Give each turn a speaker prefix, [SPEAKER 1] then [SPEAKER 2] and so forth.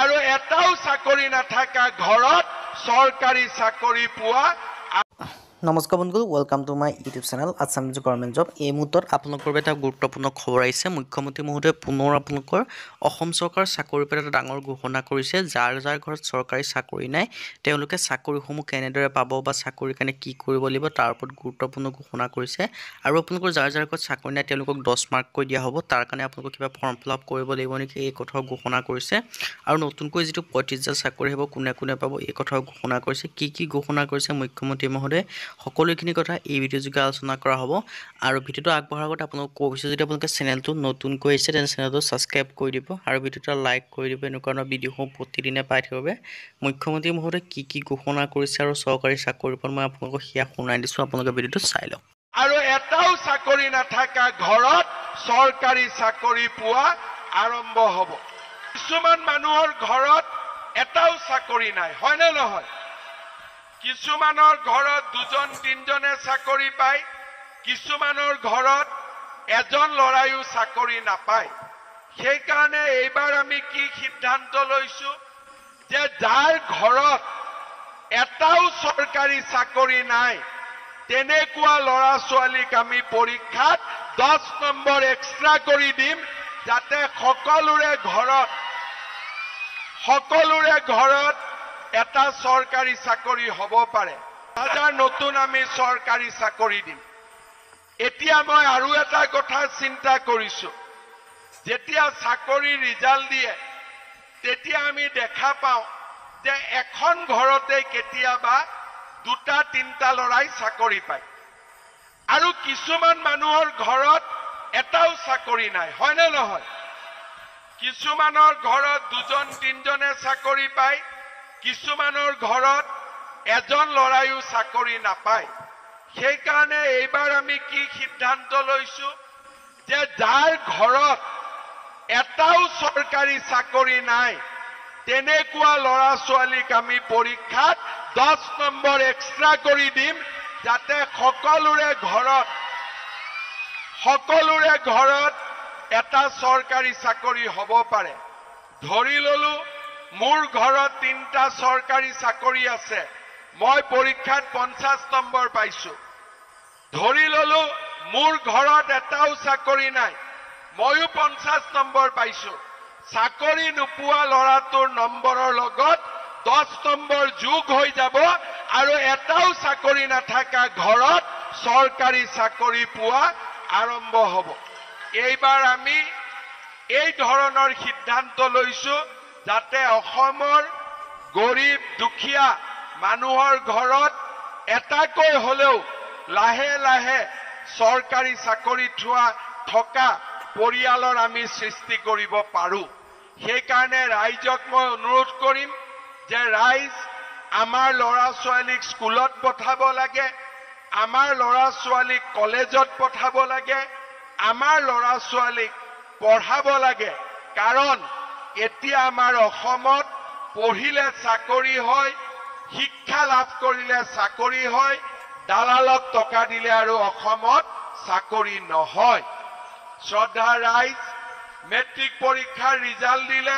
[SPEAKER 1] আৰু এটাও চাকৰি নাথাকা ঘৰত চৰকাৰী চাকৰি পোৱা।
[SPEAKER 2] নমস্কাৰ বন্ধু, welcome to my YouTube channel Assam government job. এই মুহূৰ্তত আপোনালোকৰ বাবে এটা গুৰুত্বপূৰ্ণ খবৰ আহিছে। মুখ্যমন্ত্ৰী মহোদয়ে পুনৰ আপোনালোকৰ অসম চৰকাৰৰ চাকৰিৰ ওপৰত এটা ডাঙৰ ঘোষণা কৰিছে। যাৰ যাৰ ঘৰত চৰকাৰী চাকৰি নাই তেওঁলোকে চাকৰিসমূহ কেনেদৰে পাব বা চাকৰিৰ কাৰণে কি কৰিব লাগিব তাৰ ওপৰত গুৰুত্বপূৰ্ণ ঘোষণা কৰিছে। আৰু আপোনালোকৰ যাৰ যাৰ ঘৰত চাকৰি নাই তেওঁলোকক 10 মাৰ্ককৈ দিয়া হ'ব। তাৰ কাৰণে আপোনালোকক কিবা ফৰ্ম ফিল আপ কৰিব লাগিব নেকি, এই কথাও ঘোষণা কৰিছে। আৰু নতুনকৈ যিটো 35,000 চাকৰি হ'ব কোনে কোনে পাব এই কথাও ঘোষণা কৰিছে। কি ঘোষণা কৰিছে মুখ্যমন্ত্ৰী মহোদয়ে সকলোখিনি কথা এই ভিডিঅ' যোগে আলোচনা কৰা হ'ব। আৰু ভিডিঅ'টো আগবঢ়াৰ আগতে আপোনালোকক ক'ব বিচাৰিছোঁ, যদি আপোনালোকে চেনেলটো নতুনকৈ আহিছে তেনে চেনেলটো ছাবস্ক্ৰাইব কৰি দিব আৰু ভিডিঅ'টো লাইক কৰি দিব। এনেকুৱা ধৰণৰ ভিডিঅ'সমূহ প্ৰতিদিনে পাই থাকিব বাবে মুখ্যমন্ত্ৰী মহোদয়ে কি ঘোষণা কৰিছে আৰু চৰকাৰী চাকৰিৰ ওপৰত মই আপোনালোকক সেয়া শুনাই দিছোঁ। আপোনালোকে ভিডিঅ'টো চাই লওক।
[SPEAKER 1] আৰু এটাও চাকৰি নাথাকা ঘৰত চৰকাৰী চাকৰি পোৱা আৰম্ভ হ'ব। কিছুমান মানুহৰ ঘৰত এটাও চাকৰি নাই, হয়নে নহয়? কিছুমানৰ ঘৰত 2-3জনে চাকৰি পায়, কিছুমানৰ ঘৰত এজন ল'ৰাইও চাকৰি নাপায়। সেইকাৰণে এইবাৰ আমি কি সিদ্ধান্ত লৈছো যে যাৰ ঘৰত এটাও চৰকাৰী চাকৰি নাই তেনেকুৱা ল'ৰা ছোৱালীক আমি পৰীক্ষাত 10 নম্বৰ এক্সট্ৰা কৰি দিম, যাতে সকলোৰে ঘৰত এটা চৰকাৰী চাকৰি হ'ব পাৰে। হাজাৰ নতুন আমি চৰকাৰী চাকৰি দিম। এতিয়া মই আৰু এটা কথা চিন্তা কৰিছো, যেতিয়া চাকৰি ৰিজাল্ট দিয়ে তেতিয়া আমি দেখা পাওঁ যে এখন ঘৰতে কেতিয়াবা 2-3টা ল'ৰাই চাকৰি পায় আৰু কিছুমান মানুহৰ ঘৰত এটাও চাকৰি নাই, হয়নে নহয়? কিছুমানৰ ঘৰত 2-3জনে চাকৰি পায়, কিছুমানৰ ঘৰত এজন ল'ৰাইও চাকৰি নাপায়। সেইকাৰণে এইবাৰ আমি কি সিদ্ধান্ত লৈছো যে যাৰ ঘৰত এটাও চৰকাৰী চাকৰি নাই তেনেকুৱা ল'ৰা ছোৱালীক আমি পৰীক্ষাত 10 নম্বৰ এক্সট্ৰা কৰি দিম, যাতে সকলোৰে ঘৰত এটা চৰকাৰী চাকৰি হ'ব পাৰে। ধৰি ললো মোৰ ঘৰত 3টা চৰকাৰী চাকৰি আছে, মই পৰীক্ষাত 50 নম্বৰ পাইছো। ধৰি ললো মোৰ ঘৰত এটাও চাকৰি নাই, ময়ো 50 নম্বৰ পাইছো। চাকৰি নোপোৱা ল'ৰাটোৰ নম্বৰৰ লগত 10 নম্বৰ যোগ হৈ যাব আৰু এটাও চাকৰি নাথাকা ঘৰত চৰকাৰী চাকৰি পোৱা আৰম্ভ হ'ব। এইবাৰ আমি এই ধৰণৰ সিদ্ধান্ত লৈছো যাতে অসমৰ গৰীব দুখীয়া মানুহৰ ঘৰত এটাকৈ হ'লেও লাহে লাহে চৰকাৰী চাকৰি থকা পৰিয়ালৰ আমি সৃষ্টি কৰিব পাৰো। সেইকাৰণে ৰাইজক মই অনুৰোধ কৰিম যে ৰাইজ আমাৰ ল'ৰা ছোৱালীক স্কুলত পঠাব লাগে, আমাৰ ল'ৰা ছোৱালীক কলেজত পঠাব লাগে, আমাৰ ল'ৰা ছোৱালীক পঢ়াব লাগে। কাৰণ এতিয়া আমাৰ অসমত পঢ়িলে চাকৰি হয়, শিক্ষা লাভ কৰিলে চাকৰি হয়, দালালক টকা দিলে আৰু অসমত চাকৰি নহয়। শ্ৰদ্ধা ৰাইজ, মেট্ৰিক পৰীক্ষাৰ ৰিজাল্ট দিলে